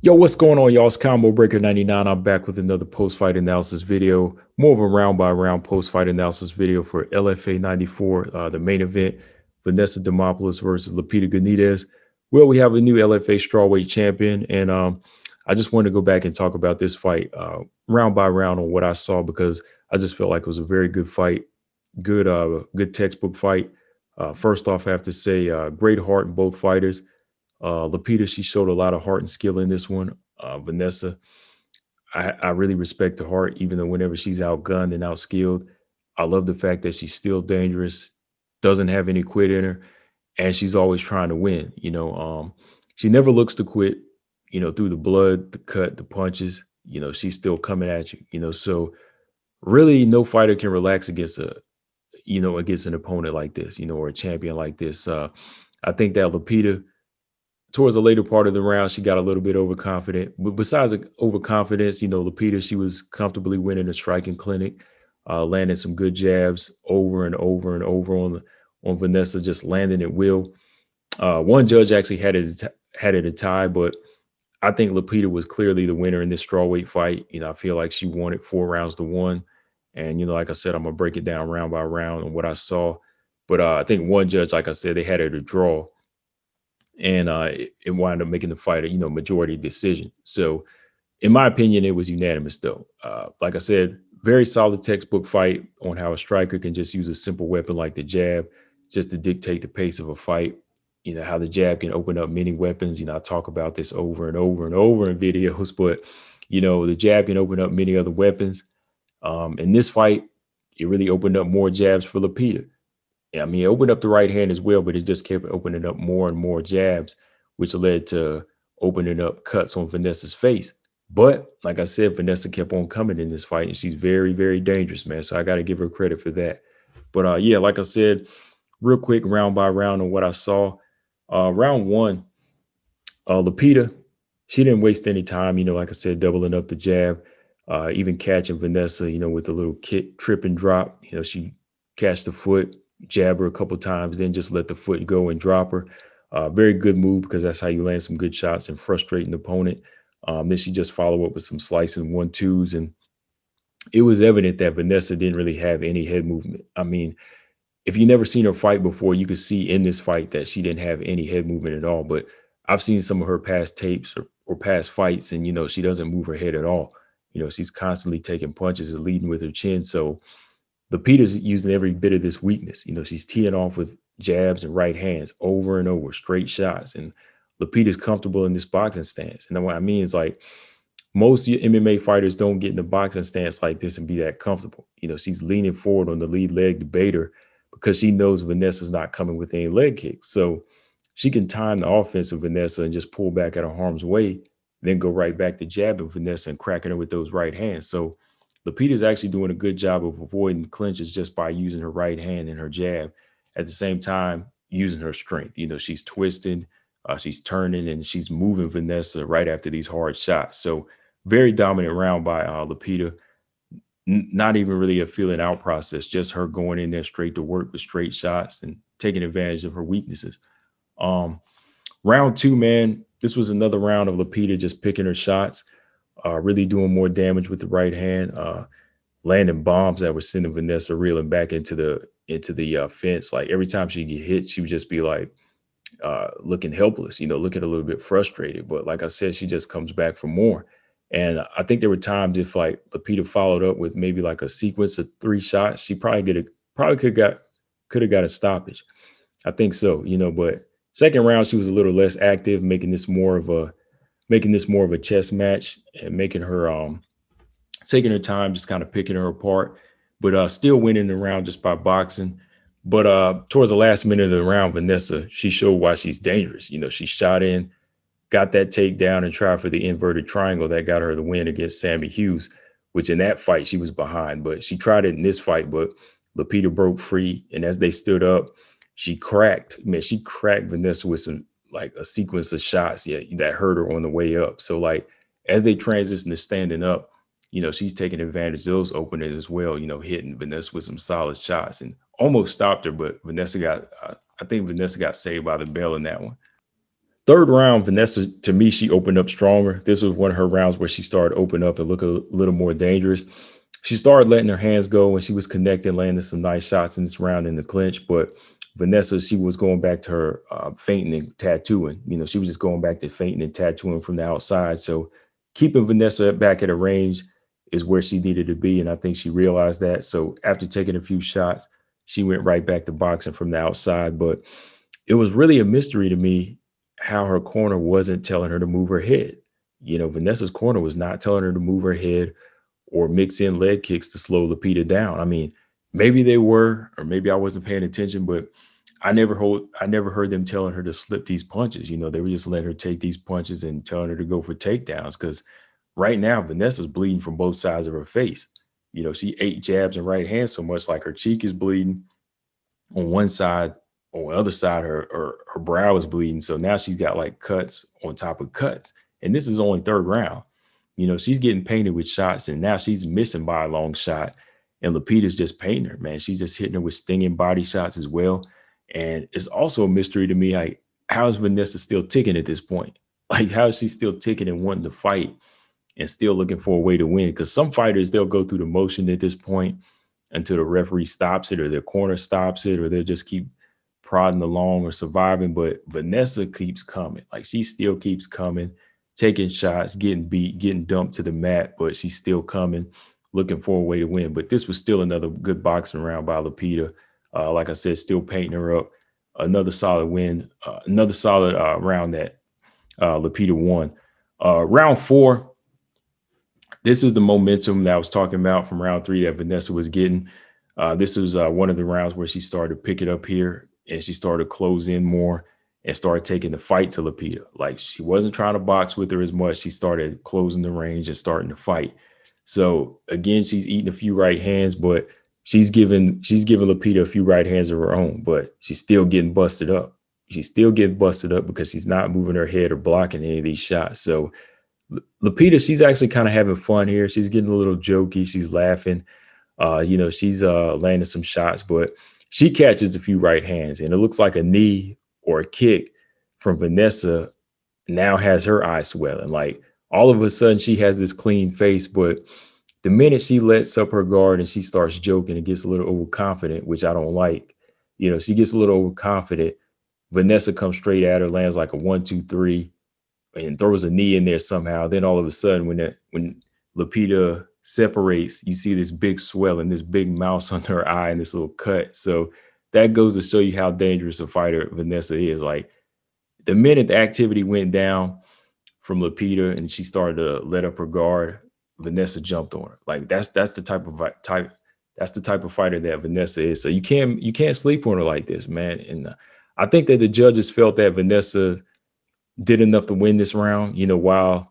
Yo, what's going on, y'all? It's Combo Breaker 99. I'm back with another post-fight analysis video, more of a round-by-round post-fight analysis video for LFA 94, the main event, Vanessa Demopoulos versus Lupita Godinez. Well, we have a new LFA strawweight champion, and I just wanted to go back and talk about this fight round by round on what I saw because I just felt like it was a very good fight, good textbook fight. First off, I have to say, great heart in both fighters. Lupita, she showed a lot of heart and skill in this one. Vanessa, I really respect her heart, even though whenever she's outgunned and outskilled, I love the fact that she's still dangerous, doesn't have any quit in her, and she's always trying to win. She never looks to quit. Through the blood, the cut, the punches, she's still coming at you. So really, no fighter can relax against an opponent like this, or a champion like this. I think that Lupita towards the later part of the round, she got a little bit overconfident. But besides the overconfidence, Lupita, she was comfortably winning the striking clinic, landing some good jabs over and over and over on Vanessa, just landing at will. One judge actually had it a tie, but I think Lupita was clearly the winner in this strawweight fight. I feel like she won it 4 rounds to 1. And, like I said, I'm going to break it down round by round on what I saw. But I think one judge, like I said, they had it a draw, and it wound up making the fight a majority decision. So in my opinion, it was unanimous though. Like I said, very solid textbook fight on how a striker can just use a simple weapon like the jab just to dictate the pace of a fight. How the jab can open up many weapons. I talk about this over and over and over in videos, but the jab can open up many other weapons. In this fight, it really opened up more jabs for Lupita. I mean, it opened up the right hand as well, but it just kept opening up more and more jabs, which led to opening up cuts on Vanessa's face. But like I said, Vanessa kept on coming in this fight, and she's very, very dangerous, man. So I got to give her credit for that. But yeah, like I said, real quick, round by round on what I saw. Round one, Lupita, she didn't waste any time, like I said, doubling up the jab, even catching Vanessa, with a little kick, trip and drop. She catch the foot, jab her a couple times, then just let the foot go and drop her. Very good move because that's how you land some good shots and frustrate an opponent. Then she just followed up with some slicing 1-2s, and it was evident that Vanessa didn't really have any head movement. I mean, if you never seen her fight before, you could see in this fight that she didn't have any head movement at all. But I've seen some of her past tapes or past fights, and she doesn't move her head at all. She's constantly taking punches and leading with her chin. So Lupita's using every bit of this weakness. She's teeing off with jabs and right hands over and over, straight shots. And Lupita's comfortable in this boxing stance. And what I mean is, like, most MMA fighters don't get in the boxing stance like this and be that comfortable. She's leaning forward on the lead leg debater because she knows Vanessa's not coming with any leg kicks. So she can time the offense of Vanessa and just pull back out of harm's way, then go right back to jabbing Vanessa and cracking her with those right hands. So Lupita's actually doing a good job of avoiding clinches just by using her right hand and her jab. At the same time, using her strength. She's twisting, she's turning, and she's moving Vanessa right after these hard shots. So very dominant round by Lupita. Not even really a feeling out process, just her going in there straight to work with straight shots and taking advantage of her weaknesses. Round two, man, this was another round of Lupita just picking her shots, really doing more damage with the right hand, landing bombs that were sending Vanessa reeling back into the fence. Like every time she get hit, she would just be like looking helpless, looking a little bit frustrated. But like I said, she just comes back for more. And I think there were times if like Lupita followed up with maybe like a sequence of 3 shots, she probably could have got a stoppage. I think so, but second round she was a little less active, making this more of a chess match and making her taking her time, just kind of picking her apart, but still winning the round just by boxing. But towards the last minute of the round, Vanessa, she showed why she's dangerous. She shot in, got that takedown, and tried for the inverted triangle that got her the win against Sammy Hughes, which in that fight she was behind. But she tried it in this fight, but Lupita broke free. And as they stood up, she cracked Vanessa with some like a sequence of shots that hurt her on the way up. So like as they transition to standing up, she's taking advantage of those openings as well, hitting Vanessa with some solid shots and almost stopped her. But I think Vanessa got saved by the bell in that one. Third round, Vanessa, to me, she opened up stronger. This was one of her rounds where she started open up and look a little more dangerous. She started letting her hands go and she was connecting, landing some nice shots in this round in the clinch. But Vanessa, she was going back to her feinting and tattooing. She was just going back to feinting and tattooing from the outside. So keeping Vanessa back at a range is where she needed to be. And I think she realized that. So after taking a few shots, she went right back to boxing from the outside. But it was really a mystery to me how her corner wasn't telling her to move her head. Vanessa's corner was not telling her to move her head or mix in leg kicks to slow Lupita down. I mean, maybe they were, or maybe I wasn't paying attention, but I never heard them telling her to slip these punches. They were just letting her take these punches and telling her to go for takedowns. Because right now, Vanessa's bleeding from both sides of her face. She ate jabs and right hand so much, like her cheek is bleeding on one side. On the other side, her brow is bleeding. So now she's got like cuts on top of cuts. And this is only third round. She's getting painted with shots, and now she's missing by a long shot. And Lupita's just painting her, man. She's just hitting her with stinging body shots as well. And it's also a mystery to me, like, how is Vanessa still ticking at this point? Like, how is she still ticking and wanting to fight and still looking for a way to win? Because some fighters, they'll go through the motion at this point until the referee stops it or their corner stops it, or they'll just keep prodding along or surviving. But Vanessa keeps coming. Like, she still keeps coming, taking shots, getting beat, getting dumped to the mat, but she's still coming, looking for a way to win. But this was still another good boxing round by Lupita. Like I said, still painting her up. Another solid win, another solid round that Lupita won. Round 4, this is the momentum that I was talking about from round 3 that Vanessa was getting. This was one of the rounds where she started to pick it up here and she started to close in more and started taking the fight to Lupita. Like, she wasn't trying to box with her as much. She started closing the range and starting to fight. So again, she's eating a few right hands, but she's giving Lupita a few right hands of her own, but she's still getting busted up. She's still getting busted up because she's not moving her head or blocking any of these shots. So Lupita, she's actually kind of having fun here. She's getting a little jokey. She's laughing. She's landing some shots, but she catches a few right hands, and it looks like a knee or a kick from Vanessa now has her eyes swelling. Like, all of a sudden she has this clean face, but the minute she lets up her guard and she starts joking and gets a little overconfident, which I don't like, she gets a little overconfident. Vanessa comes straight at her, lands like a 1-2-3, and throws a knee in there somehow. Then all of a sudden, when Lupita separates, you see this big swell and this big mouse under her eye and this little cut. So that goes to show you how dangerous a fighter Vanessa is. Like, the minute the activity went down from Lupita and she started to let up her guard, Vanessa jumped on her. Like, that's the type of fighter that Vanessa is. So you can't sleep on her like this, man. And I think that the judges felt that Vanessa did enough to win this round. While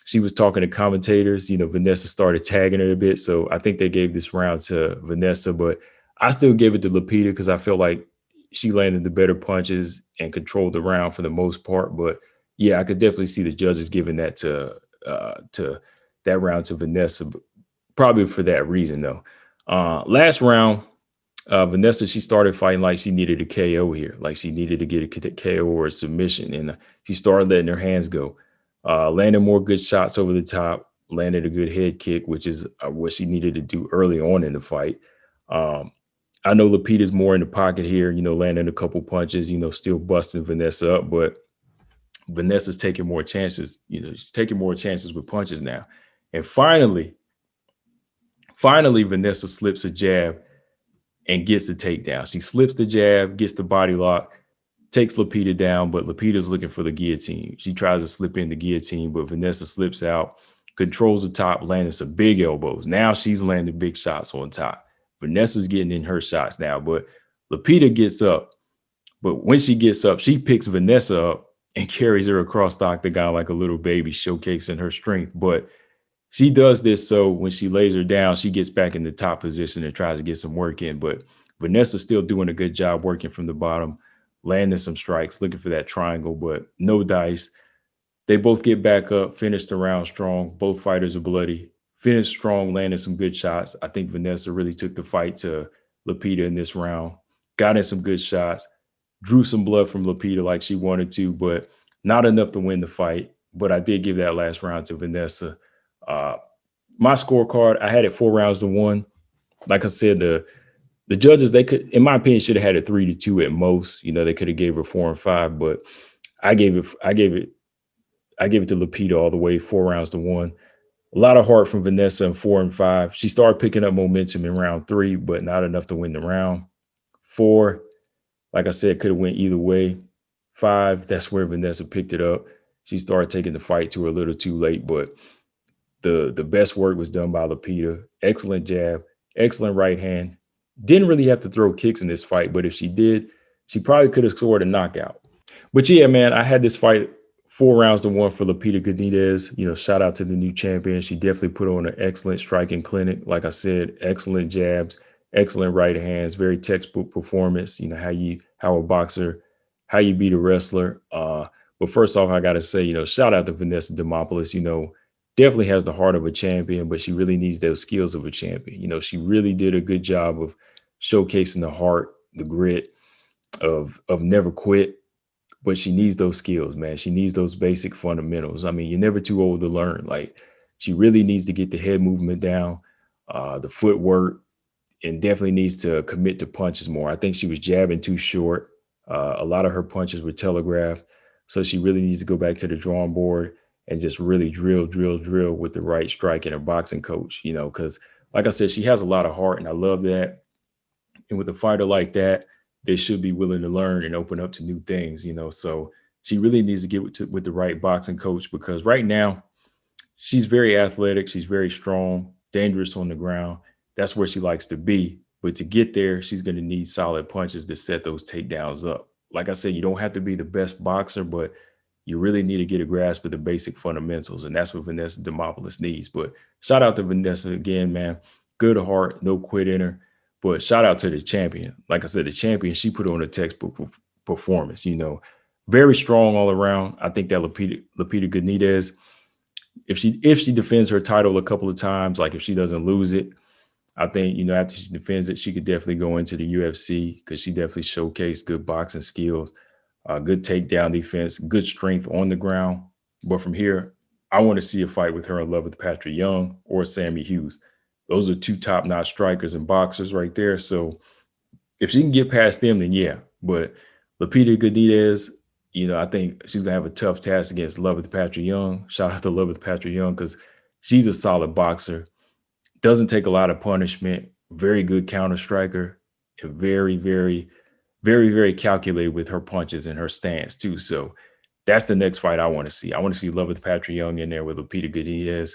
she was talking to commentators, Vanessa started tagging her a bit. So I think they gave this round to Vanessa, but I still gave it to Lupita because I feel like she landed the better punches and controlled the round for the most part. But yeah, I could definitely see the judges giving that to that round to Vanessa, probably for that reason though. Last round, Vanessa, she started fighting like she needed a KO here, like she needed to get a KO or a submission, and she started letting her hands go, landed more good shots over the top, landed a good head kick, which is what she needed to do early on in the fight. I know Lupita's more in the pocket here, landing a couple punches, still busting Vanessa up, but Vanessa's taking more chances. She's taking more chances with punches now. And finally, Vanessa slips a jab and gets the takedown. She slips the jab, gets the body lock, takes Lupita down, but Lupita's looking for the guillotine. She tries to slip in the guillotine, but Vanessa slips out, controls the top, landing some big elbows. Now she's landing big shots on top. Vanessa's getting in her shots now, but Lupita gets up. But when she gets up, she picks Vanessa up and carries her across the octagon like a little baby, showcasing her strength. But she does this so when she lays her down, she gets back in the top position and tries to get some work in. But Vanessa's still doing a good job working from the bottom, landing some strikes, looking for that triangle, but no dice. They both get back up, finish the round strong. Both fighters are bloody. Finished strong, landed some good shots. I think Vanessa really took the fight to Lupita in this round, got in some good shots, drew some blood from Lupita like she wanted to, but Not enough to win the fight, but I did give that last round to Vanessa. Uh, my scorecard, I had it 4 rounds to 1. Like I said, the judges, they could, in my opinion, should have had it 3-2 at most. They could have gave her 4 and 5, but I gave it, I gave it, I gave it to Lupita all the way, 4 rounds to 1. A lot of heart from Vanessa in 4 and 5. She started picking up momentum in round 3, but not enough to win the round. 4, like I said, could have went either way. 5, that's where Vanessa picked it up. She started taking the fight to her a little too late, but the best work was done by Lupita. Excellent jab, excellent right hand. Didn't really have to throw kicks in this fight, but if she did, she probably could have scored a knockout. But yeah, man, I had this fight 4 rounds to 1 for Lupita Godinez. Shout out to the new champion. She definitely put on an excellent striking clinic. Like I said, excellent jabs, excellent right hands, very textbook performance. How a boxer, how you beat a wrestler. But first off, I gotta say, shout out to Vanessa Demopoulos. Definitely has the heart of a champion, but she really needs those skills of a champion. She really did a good job of showcasing the heart, the grit of never quit. But she needs those skills, man. She needs those basic fundamentals. I mean, you're never too old to learn. Like, she really needs to get the head movement down, the footwork, and definitely needs to commit to punches more. I think she was jabbing too short. A lot of her punches were telegraphed. So she really needs to go back to the drawing board and just really drill with the right strike and her boxing coach, because like I said, she has a lot of heart, and I love that. And with a fighter like that, they should be willing to learn and open up to new things. So she really needs to get with the right boxing coach, because right now she's very athletic. She's very strong, dangerous on the ground. That's where she likes to be. But to get there, she's going to need solid punches to set those takedowns up. Like I said, you don't have to be the best boxer, but you really need to get a grasp of the basic fundamentals. And that's what Vanessa Demopoulos needs. But shout out to Vanessa again, man. Good heart, no quit in her. But shout out to the champion. Like I said, the champion, she put on a textbook performance, very strong all around. I think that Lupita Godinez, if she defends her title a couple of times, like if she doesn't lose it, I think, after she defends it, she could definitely go into the UFC, because she definitely showcased good boxing skills, good takedown defense, good strength on the ground. But from here, I want to see a fight with her in love with Patrick Young or Sammy Hughes. Those are two top-notch strikers and boxers right there. So if she can get past them, then yeah. But Lupita Godinez, I think she's going to have a tough task against Love with Patrick Young. Shout out to Love with Patrick Young, because she's a solid boxer. Doesn't take a lot of punishment. Very good counter striker. And very, very, very, very calculated with her punches and her stance too. So that's the next fight I want to see. I want to see Love with Patrick Young in there with Lupita Godinez.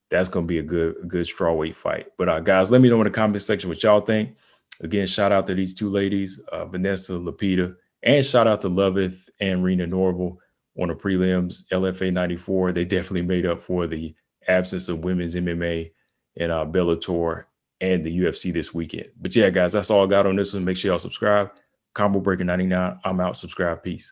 That's going to be a good strawweight fight. But guys, let me know in the comment section what y'all think. Again, shout out to these two ladies, Vanessa, Lupita, and shout out to Loveth and Rena Norval on the prelims, LFA 94. They definitely made up for the absence of women's MMA and Bellator and the UFC this weekend. But yeah, guys, that's all I got on this one. Make sure y'all subscribe. Combo Breaker 99. I'm out. Subscribe. Peace.